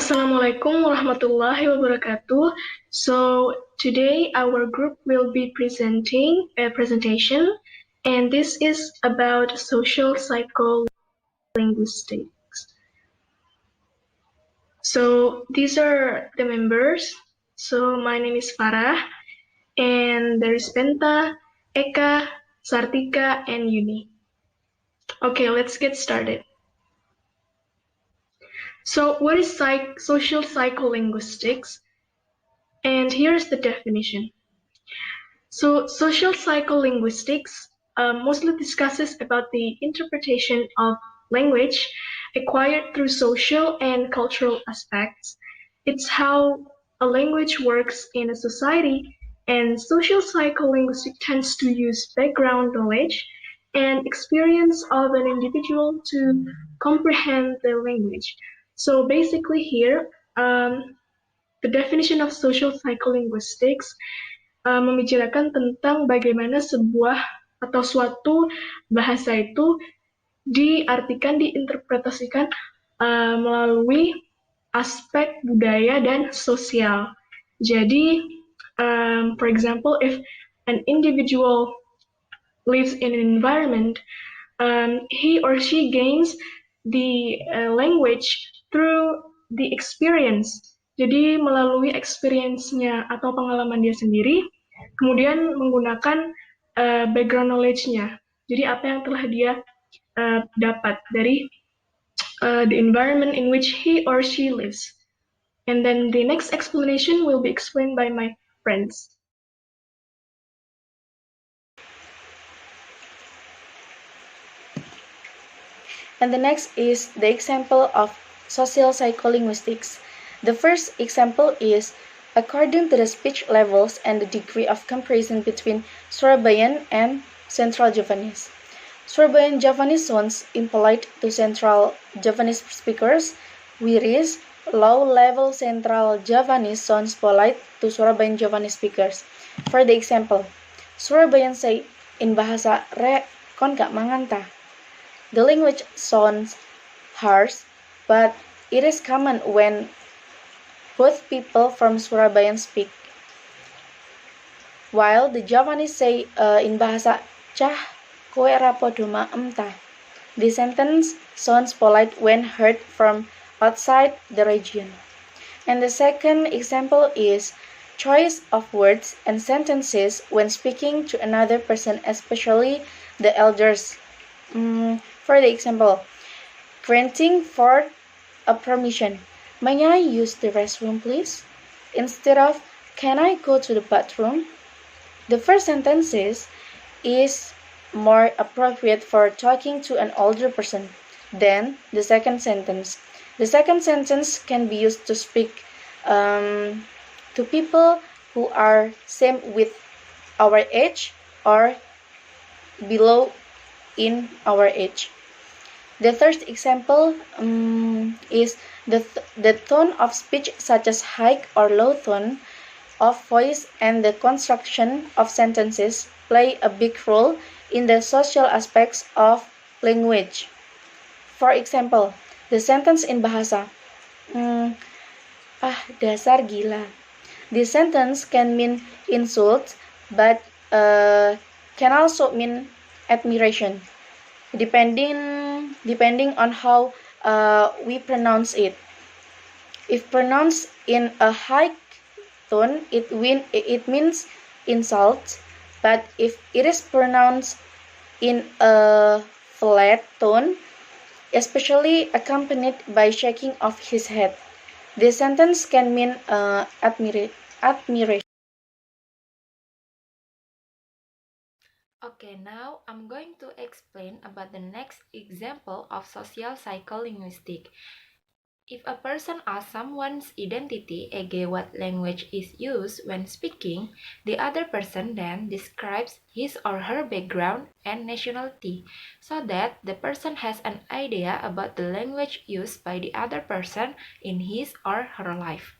Assalamualaikum warahmatullahi wabarakatuh. So today our group will be presenting a presentation, and this is about social psycholinguistics. So these are the members. So my name is Farah, and there is Penta, Eka, Sartika, and Yuni. Okay, let's get started. So what is social psycholinguistics? And here's the definition. So social psycholinguistics mostly discusses about the interpretation of language acquired through social and cultural aspects. It's how a language works in a society, and social psycholinguistics tends to use background knowledge and experience of an individual to comprehend the language. So basically here, the definition of social psycholinguistics membicarakan tentang bagaimana sebuah atau suatu bahasa itu diartikan, diinterpretasikan melalui aspek budaya dan sosial. Jadi, for example, if an individual lives in an environment, he or she gains the language through the experience. Jadi melalui experience-nya atau pengalaman dia sendiri, kemudian menggunakan background knowledge-nya. Jadi apa yang telah dia dapat dari the environment in which he or she lives. And then the next explanation will be explained by my friends. And the next is the example of social psycholinguistics. The first example is according to the speech levels and the degree of comparison between Surabayan and Central Javanese. Surabayan Javanese sounds impolite to Central Javanese speakers, whereas low-level Central Javanese sounds polite to Surabayan Javanese speakers. For the example, Surabayan say in bahasa re kon gak manganta. The language sounds harsh, but it is common when both people from Surabaya speak. While the Javanese say in bahasa cah kowe ra podo maem ta. The sentence sounds polite when heard from outside the region. And the second example is choice of words and sentences when speaking to another person, especially the elders. For the example, granting for a permission. May I use the restroom, please? Instead of, can I go to the bathroom? The first sentence is more appropriate for talking to an older person than the second sentence. The second sentence can be used to speak to people who are same with our age or below in our age. The third example is the tone of speech, such as high or low tone of voice and the construction of sentences play a big role in the social aspects of language. For example, the sentence in bahasa dasar gila. This sentence can mean insult, but can also mean admiration, depending on how we pronounce it. If pronounced in a high tone, it means insult, but if it is pronounced in a flat tone, especially accompanied by shaking of his head, the sentence can mean admiration. Okay, now I'm going to explain about the next example of social psycholinguistics. If a person asks someone's identity against what language is used when speaking, the other person then describes his or her background and nationality, so that the person has an idea about the language used by the other person in his or her life.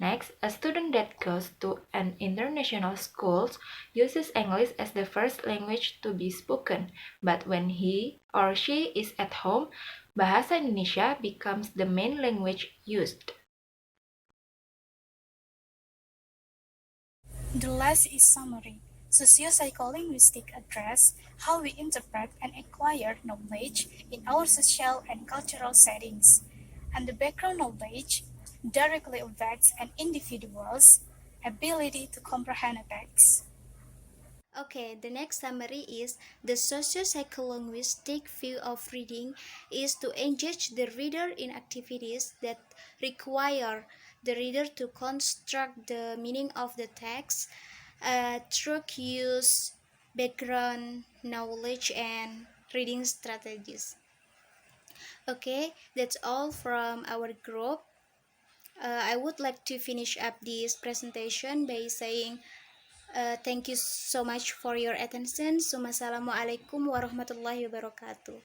Next, a student that goes to an international school uses English as the first language to be spoken, but when he or she is at home, Bahasa Indonesia becomes the main language used. The last is summary. Socio-psycholinguistics address how we interpret and acquire knowledge in our social and cultural settings, and the background knowledge directly affects an individual's ability to comprehend a text. Okay, the next summary is the socio-psycholinguistic view of reading is to engage the reader in activities that require the reader to construct the meaning of the text through cues, background knowledge, and reading strategies. Okay, that's all from our group. I would like to finish up this presentation by saying thank you so much for your attention. Wassalamualaikum warahmatullahi wabarakatuh.